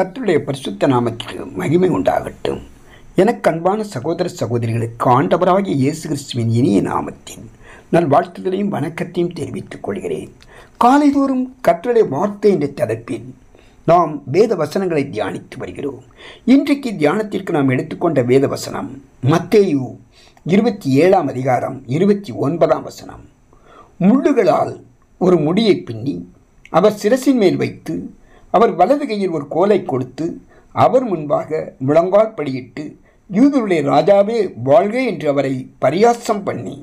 கர்த்தருடைய பரிசுத்த நாமத்திற்கு மகிமை உண்டாகட்டும். எனக்கு அன்பான சகோதர சகோதரிகளுக்கு ஆண்டவராகிய இயேசு கிறிஸ்துவின் இனிய நாமத்தின் நல்வாழ்த்துதலையும் வணக்கத்தையும் தெரிவித்துக் கொள்கிறேன். காலைதோறும் கர்த்தருடைய வார்த்தை என்ற தலைப்பில் நாம் வேத வசனங்களை தியானித்து வருகிறோம். இன்றைக்கு தியானத்திற்கு நாம் எடுத்துக்கொண்ட வேத வசனம் மத்தேயு 27 அதிகாரம் 29 வசனம். முள்ளுகளால் ஒரு முடியை பின்னி அவர் சிரசின் மேல் வைத்து அவர் வலது கையில் ஒரு கோலை கொடுத்து அவர் முன்பாக முழங்கால் படியிட்டு, யூதருடைய ராஜாவே வாழ்க என்று அவரை பரியாசம் பண்ணி,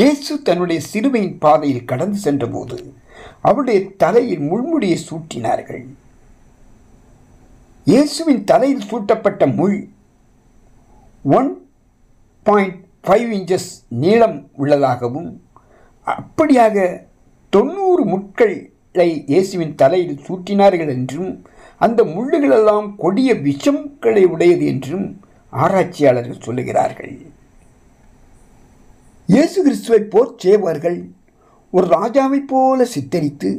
இயேசு தன்னுடைய சிலுவையின் பாதையில் கடந்து சென்றபோது அவருடைய தலையில் முள்முடியை சூட்டினார்கள். இயேசுவின் தலையில் சூட்டப்பட்ட முள் 1.5 இன்ச்சஸ் நீளம் உள்ளதாகவும், அப்படியாக 90 முட்களை இயேசுவின் தலையில் சூட்டினார்கள் என்றும், அந்த முள்ளுகளெல்லாம் கொடிய விஷங்களை உடையது என்றும் ஆராய்ச்சியாளர்கள் சொல்லுகிறார்கள். இயேசு கிறிஸ்துவை போர்ச்சேவர்கள் ஒரு ராஜாவைப் போல சித்தரித்து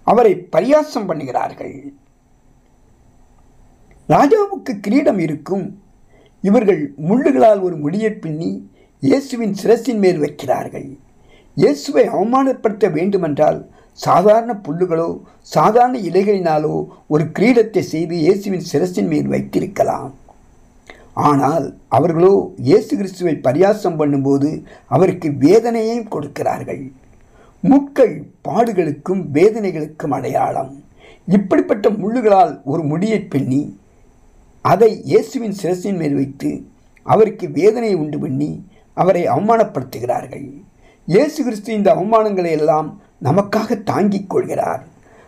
அவரை பரியாசம் பண்ணுகிறார்கள். ராஜாவுக்கு கிரீடம் இருக்கும், இவர்கள் முள்ளுகளால் ஒரு முடியை பின்னி இயேசுவின் சிரசின் மேல் வைக்கிறார்கள். இயேசுவை அவமானப்படுத்த வேண்டுமென்றால் சாதாரண புல்லுகளோ சாதாரண இலைகளினாலோ ஒரு கிரீடத்தை செய்து இயேசுவின் சிரசின் மேல் வைத்திருக்கலாம். ஆனால் அவர்களோ இயேசு கிறிஸ்துவை பரியாசம் பண்ணும்போது அவருக்கு வேதனையையும் கொடுக்கிறார்கள். முட்கள் பாடுகளுக்கும் வேதனைகளுக்கும் அடையாளம். இப்படிப்பட்ட முள்ளுகளால் ஒரு முடியை பின்னி அதை இயேசுவின் சிரசின் மேல் வைத்து அவருக்கு வேதனையை உண்டு பண்ணி அவரை அவமானப்படுத்துகிறார்கள். இயேசு கிறிஸ்து இந்த அவமானங்களை எல்லாம் நமக்காக தாங்கிக் கொள்கிறார்.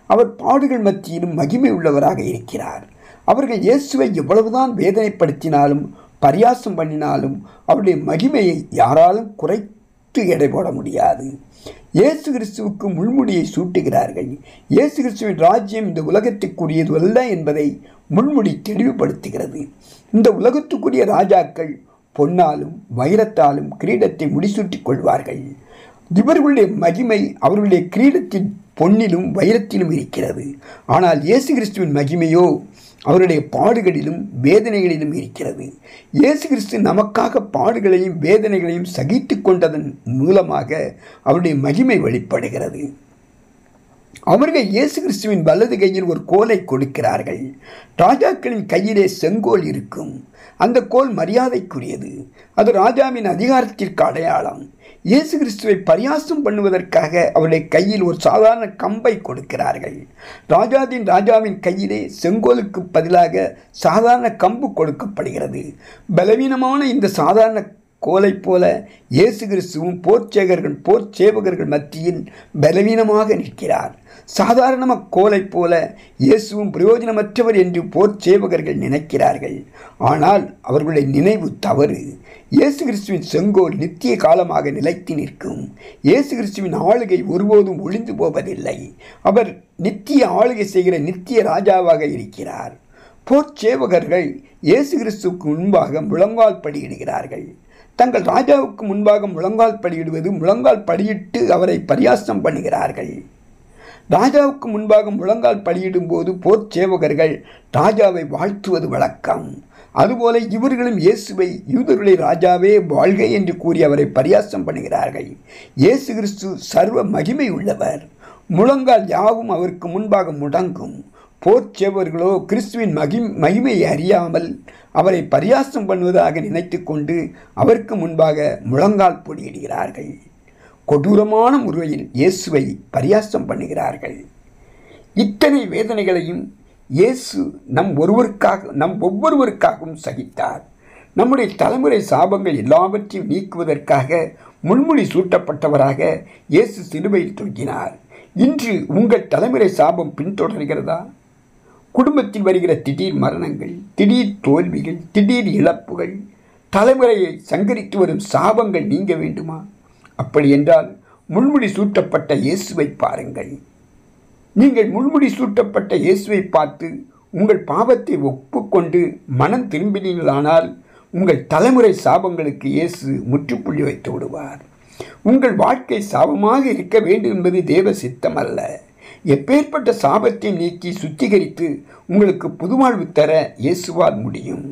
அவர் பாடுகள் மத்தியிலும் மகிமை உள்ளவராக இருக்கிறார். அவர்கள் இயேசுவை எவ்வளவுதான் வேதனைப்படுத்தினாலும் பரியாசம் பண்ணினாலும் அவருடைய மகிமையை யாராலும் குறைத்து எடை போட முடியாது. இயேசு கிறிஸ்துவுக்கு முள்முடியை சூட்டுகிறார்கள். இயேசு கிறிஸ்துவின் ராஜ்யம் இந்த உலகத்துக்குரியது அல்ல என்பதை முள்முடி தெளிவுபடுத்துகிறது. இந்த உலகத்துக்குரிய ராஜாக்கள் பொன்னாலும் வைரத்தாலும் கிரீடத்தை முடிசூட்டிக் கொள்வார்கள். இவர்களுடைய மகிமை அவர்களுடைய கிரீடத்தின் பொன்னிலும் வைரத்திலும் இருக்கிறது. ஆனால் இயேசு கிறிஸ்துவின் மகிமையோ அவருடைய பாடுகளிலும் வேதனைகளிலும் இருக்கிறது. இயேசு கிறிஸ்து நமக்காக பாடுகளையும் வேதனைகளையும் சகித்து கொண்டதன் மூலமாக அவருடைய மகிமை வெளிப்படுகிறது. அவர்கள் இயேசு கிறிஸ்துவின் வலது கையில் ஒரு கோலை கொடுக்கிறார்கள். ராஜாக்களின் கையிலே செங்கோல் இருக்கும். அந்த கோல் மரியாதைக்குரியது. அது ராஜாவின் அதிகாரத்திற்கு அடையாளம். இயேசு கிறிஸ்துவை பரியாசம் பண்ணுவதற்காக அவருடைய கையில் ஒரு சாதாரண கம்பை கொடுக்கிறார்கள். ராஜாவின் கையிலே செங்கோலுக்கு பதிலாக சாதாரண கம்பு கொடுக்கப்படுகிறது. பலவீனமான இந்த சாதாரண கோலை போல இயேசு கிறிஸ்துவும் போர்ச்சேவகர்கள் மத்தியில் பலவீனமாக நிற்கிறார். சாதாரண கோலை போல இயேசுவும் பிரயோஜனமற்றவர் என்று போர்ச்சேவகர்கள் நினைக்கிறார்கள். ஆனால் அவர்களுடைய நினைவு தவறு. இயேசு கிறிஸ்துவின் செங்கோல் நித்திய காலமாக நிலைத்து நிற்கும். இயேசு கிறிஸ்துவின் ஆளுகை ஒருபோதும் ஒளிந்து போவதில்லை. அவர் நித்திய ஆளுகை செய்கிற நித்திய ராஜாவாக இருக்கிறார். போர்ச்சேவகர்கள் இயேசு கிறிஸ்துவுக்கு முன்பாக முழங்கால் படியிடுகிறார்கள். தங்கள் ராஜாவுக்கு முன்பாக முழங்கால் படியிடுவது, முழங்கால் படியிட்டு அவரை பரியாசம் பண்ணுகிறார்கள். ராஜாவுக்கு முன்பாக முழங்கால் படியிடும் போது போர்ச்சேவகர்கள் ராஜாவை வாழ்த்துவது வழக்கம். அதுபோல இவர்களும் இயேசுவை யூதருடைய ராஜாவே வாழ்க என்று கூறி அவரை பரியாசம் பண்ணுகிறார்கள். இயேசு கிறிஸ்து சர்வ மகிமை உள்ளவர். முழங்கால் யாவும் அவருக்கு முன்பாக முடங்கும். போர்ச்சேவர்களோ கிறிஸ்துவின் மகிமையை அறியாமல் அவரை பரியாசம் பண்ணுவதாக நினைத்து கொண்டு அவருக்கு முன்பாக முழங்கால் பொடியிடுகிறார்கள். கொடூரமான முறையில் இயேசுவை பரியாசம் பண்ணுகிறார்கள். இத்தனை வேதனைகளையும் இயேசு நம் ஒவ்வொருவருக்காகவும் சகித்தார். நம்முடைய தலைமுறை சாபங்கள் எல்லாவற்றையும் நீக்குவதற்காக முள்முடி சூட்டப்பட்டவராக இயேசு சிலுவையில் தொங்கினார். இன்று உங்கள் தலைமுறை சாபம் பின்தொடர்கிறதா? குடும்பத்தில் வருகிற திடீர் மரணங்கள், திடீர் தோல்விகள், திடீர் இழப்புகள், தலைமுறையை சங்கரித்து வரும் சாபங்கள் நீங்க வேண்டுமா? அப்படி என்றால் முள்முடி சூட்டப்பட்ட இயேசுவை பாருங்கள். நீங்கள் முள்முடி சூட்டப்பட்ட இயேசுவை பார்த்து உங்கள் பாவத்தை ஒப்புக்கொண்டு மனம் திரும்பினீர்களானால் உங்கள் தலைமுறை சாபங்களுக்கு இயேசு முற்றுப்புள்ளி வைத்து விடுவார். உங்கள் வாழ்க்கை சாபமாக இருக்க வேண்டும் என்பது தேவ சித்தம் அல்ல. எப்பேற்பட்ட சாபத்தை நீக்கி சுத்திகரித்து உங்களுக்கு புதுவாழ்வு தர இயேசுவால் முடியும்.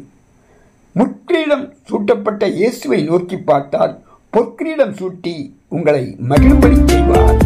முட்கிரீடம் சூட்டப்பட்ட இயேசுவை நோக்கி பார்த்தால் பொற்கிரீடம் சூட்டி உங்களை மகிழும்படி செய்வார்.